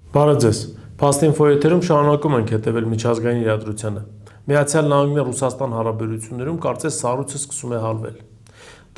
Բարև ձեզ։ Փաստինֆո եթերում շարունակում ենք հետևել միջազգային իրադրությանը։ Միացյալ Նահանգներ Ռուսաստան հարաբերություններում կարծես սառույցը սկսում է հալվել։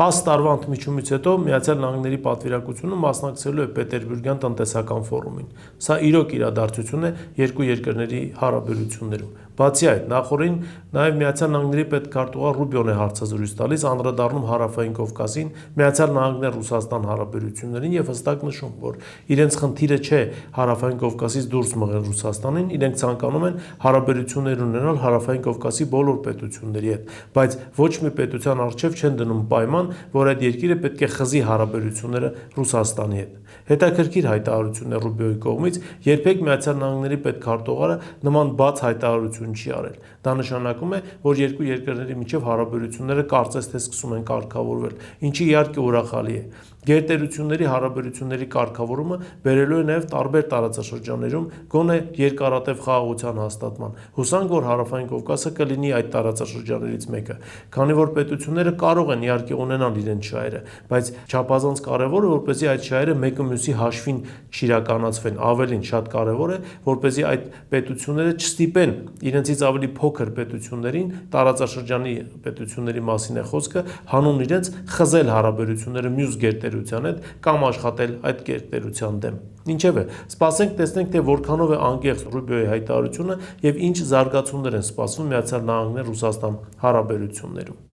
10 տարվա ընդմիջումից հետո Միացյալ Նահանգների պատվիրակությունը մասնակցելու է Պետերբուրգյան տնտեսական ֆորումին։ Սա իրոք իրադարձություն է երկու երկրների հարաբերություններում։ Բացի այդ, նախորդին նաև Միացյալ Նահանգների պետքարտուղար Ռուբիոն է հարցազրույց տալիս, անդրադառնում Հարավային Կովկասին, Միացյալ Նահանգներ Ռուսաստան հարաբերություններին եւ հստակ նշում, որ իրենց խնդիրը չէ Հարավային Կովկասից դուրս մղել Ռուսաստանին, իրենք ցանկանում են հարաբերություններ ունենալ Հարավային Կովկասի բոլոր պետությունների հետ, բայց ոչ մի պետության առջև չեն դնում պայման, որ այդ երկիրը պետք է խզի հարաբերությունները Ռուսաստանի հետ։ Հետաքրքիր հայտարարություն է Ռուբիոյի կողմից, երբեք Միացյալ Նահանգների պետքարտուղարը նման բաց հայտարարություն չի արել։ Դա նշանակում է, որ երկու երկրների միջև հարաբերությունները կարծես թե սկսում են կարգավորվել, ինչը իհարկե ուրախալի է։ Գերտերությունների հարաբերությունների կարգավորումը բերելու է նաև տարբեր տարածաշրջաններում գոնե երկարատև խաղաղության հաստատման։ Հուսանք, որ Հարավային Կովկասը կլինի այդ տարածաշրջաններից մեկը, քանի որ պետությունները կարող են իհարկե ունենալ իրենց շահերը, բայց չափազանց կարևոր է, որպեսզի այդ շահերը մեկը մյուսի հաշվին չիրականացվեն։ Ավելին, շատ կարևոր է, որպեսզի այդ պետությունները չստիպեն իրենցից ավելի փոքր պետություններին, տարածաշրջանի պետությունների մասին է խոսքը, հանուն իրենց խզել հարաբերությունները մյուս գերտերության հետ կամ աշխատել այդ գերտերության դեմ։ Ինչևէ, սպասենք տեսնենք, թե որքանով է անկեղծ Ռուբիոյի հայտարարությունը եւ ինչ զարգացումներ են սպասվում Միացյալ Նահանգներ Ռուսաստան հարաբերություններում։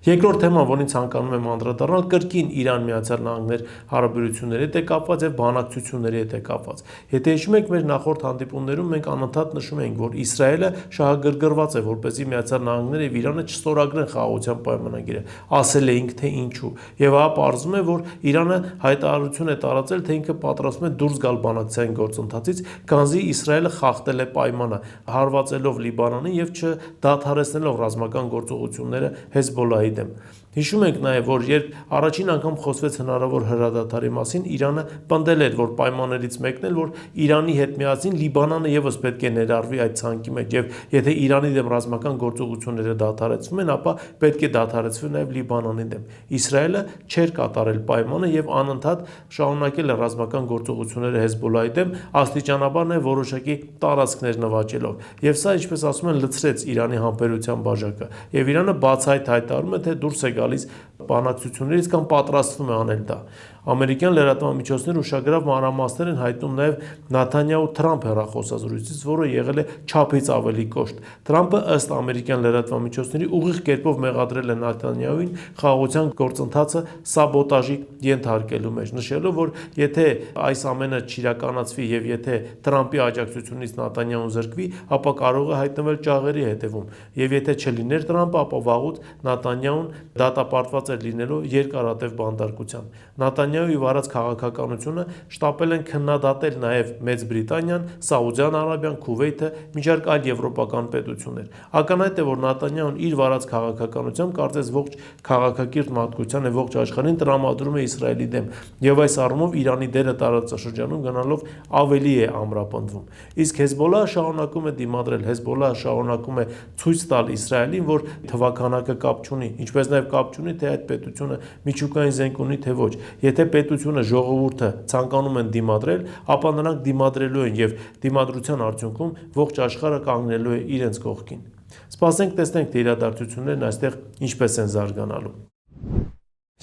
Երկրորդ թեման, որին ցանկանում եմ անդրադառնալ, կրկին Իրան-Միացյալ Նահանգներ հարաբերությունների հետ է կապված եւ բանակցությունների հետ է կապված։ Եթե հիշում եք, մեր նախորդ հանդիպումներում մենք անընդհատ նշում էինք, որ Իսրայելը շահագրգռված է, որպեսզի Միացյալ Նահանգները եւ Իրանը չստորագրեն խաղաղության պայմանագիրը։ Ասել էինք, թե ինչու։ Եվ ահա պարզվում է, որ Իրանը հայտարարություն է տարածել, թե ինքը պատրաստվում է դուրս գալ բանակցային գործընթացից, քանզի Իսրայելը խախտել է պայմանը, հարվածելով Լիբանանին եւ չդադարեցնելով ռազմական գործողությունները Հեզբոլլահի դեմ։ Հիշում ենք նաև, որ երբ առաջին անգամ խոսվեց հնարավոր հրադադարի մասին, Իրանը պնդել էր, որ պայմաններից մեկն էլ, որ Իրանի հետ միասին Լիբանանը եւս պետք է ներառվի այդ ցանկի մեջ, եւ եթե Իրանի դեմ ռազմական գործողությունները դադարեցվում են, ապա պետք է դադարեցվի նաև Լիբանանի դեմ։ Իսրայելը չէր կատարել պայմանը եւ անընդհատ շարունակել է ռազմական գործողությունները Հեզբոլլահի դեմ, աստիճանաբար նաև որոշակի տարածքներ նվաճելով։ Եվ սա, ինչպես ասում են, լցրեց Իրանի համբերության բաժակը, եւ Իրանը բացահայտ հայտարարում է, թե դուրս է գալիս բանակցություններից կամ պատրաստվում է անել դա։ Ամերիկյան լրատվամիջոցները ուշագրավ մանրամասներ են հայտնում նաև Նեթանյահու-Թրամփ հեռախոսազրույցից, որը եղել է չափից ավելի կոշտ։ Թրամփը ըստ ամերիկյան լրատվամիջոցների ուղիղ կերպով մեղադրել է Նեթանյահուին խաղաղության գործընթացը սաբոտաժի ենթարկելու մեջ, նշելով, որ եթե այս ամենը չիրականացվի եւ եթե Թրամփի աջակցությունից Նեթանյահուն զրկվի, ապա կարող է հայտնվել ճաղերի հետևում, եւ եթե չլիներ Թրամփը, ապա վաղուց Նեթանյահուն դատապարտված էր լինելու երկարատև բանտարկության։ Նեթանյահուի վարած քաղաքականությունը շտապել են քննադատել նաև Մեծ Բրիտանիան, Սաուդյան Արաբիան, Քուվեյթը, միջարկ այլ եվրոպական պետություններ։ Ակնհայտ է, որ Նեթանյահուն իր վարած քաղաքականությամբ կարծես ողջ քաղաքակիրթ մարդկության եւ ողջ աշխարհին տրամադրում է Իսրայելի դեմ, եւ այս առումով Իրանի դերը տարածաշրջանում գնալով ավելի է ամրապնդվում։ Իսկ Հեզբոլլահը շարունակում է դիմադրել, Հեզբոլլահը շարունակում է ցույց տալ Իսրայելին, որ թվականակը կապ չունի, ինչպես նաև կապ չունի, թե այդ պետությունը միջուկային զենք ունի, թե ոչ։ Եթե պետությունը, ժողովուրդը ցանկանում են դիմադրել, ապա նրանք դիմադրելու են եւ դիմադրության արդյունքում ողջ աշխարհը կանգնելու է իրենց կողքին։ Սպասենք տեսնենք, թե իրադարձություններն այստեղ ինչպես են զարգանալու։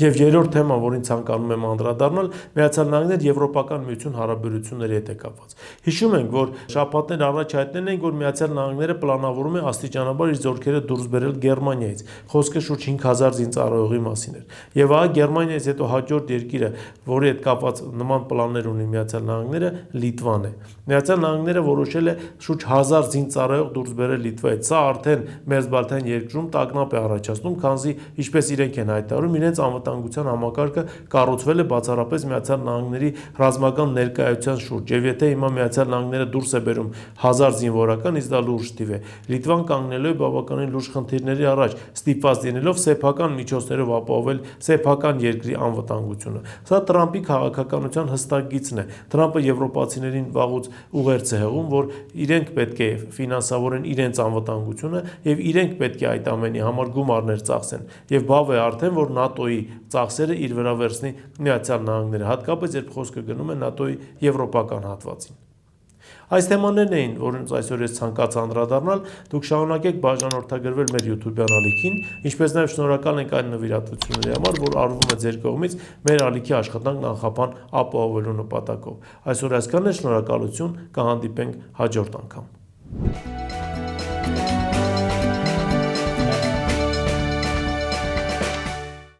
Եվ երրորդ թեման, որին ցանկանում եմ անդրադառնալ, Միացյալ Նահանգներ Եվրոպական միություն հարաբերությունների հետ է կապված։ Հիշում ենք, որ շաբաթներ առաջ հայտնել ենք, որ Միացյալ Նահանգները պլանավորում է աստիճանաբար իր զորքերը դուրս բերել Գերմանիայից։ Խոսքը շուրջ 5000 զինծառայողի մասին էր։ Եվ ահա Գերմանիայից հետո հաջորդ երկիրը, որի հետ կապված նման պլաններ ունի Միացյալ Նահանգները, Լիտվան է։ Միացյալ Նահանգները որոշել է շուրջ 1000 զինծառայող դուրս բերել Լիտվայից։ Սա արդեն Մերձբալթյան երկրում տագնապ է առաջացնում, քանզի ինչպես իրենք են հայտարարում, իրենց անվտանգության համակարգը կառուցվել է բացառապես Միացյալ Նահանգների ռազմական ներկայության շուրջ, եւ եթե հիմա Միացյալ Նահանգները դուրս է բերում 1000 զինվորական, իսկ դա լուրջ թիվ է, Լիտվան կանգնելու է բավականին լուրջ խնդիրների առաջ, ստիպված լինելով սեփական միջոցներով ապահովել սեփական երկրի անվտանգությունը։ Սա Թրամփի քաղաքականության հստակ գիծն է։ Թրամփը եվրոպացիներին վաղուց ուղերձ է հղում, որ իրենք պետք է ֆինանսավորեն իրենց անվտանգությունը եւ իրենք պետք է այդ ամենի համար գումարներ ծախսեն։ Եվ բավ է արդեն, որ ՆԱՏՕ-ի ծախսերը իր վրա վերցնի Միացյալ Նահանգները, հատկապես երբ խոսքը գնում է ՆԱՏՕ-ի եվրոպական հատվածին։ Այս թեմաներն էին, որոնց այսօր ես ցանկացա անդրադառնալ, դուք շարունակեք բաժանորդագրվել մեր YouTube-յան ալիքին, ինչպես նաև շնորհակալ ենք այն նվիրատվությունների համար, որ արվում է ձեր կողմից մեր ալիքի աշխատանքն անխափան ապահովելու նպատակով։ Այսօր այսքանն է, շնորհակալություն, կհանդիպենք հաջորդ անգամ։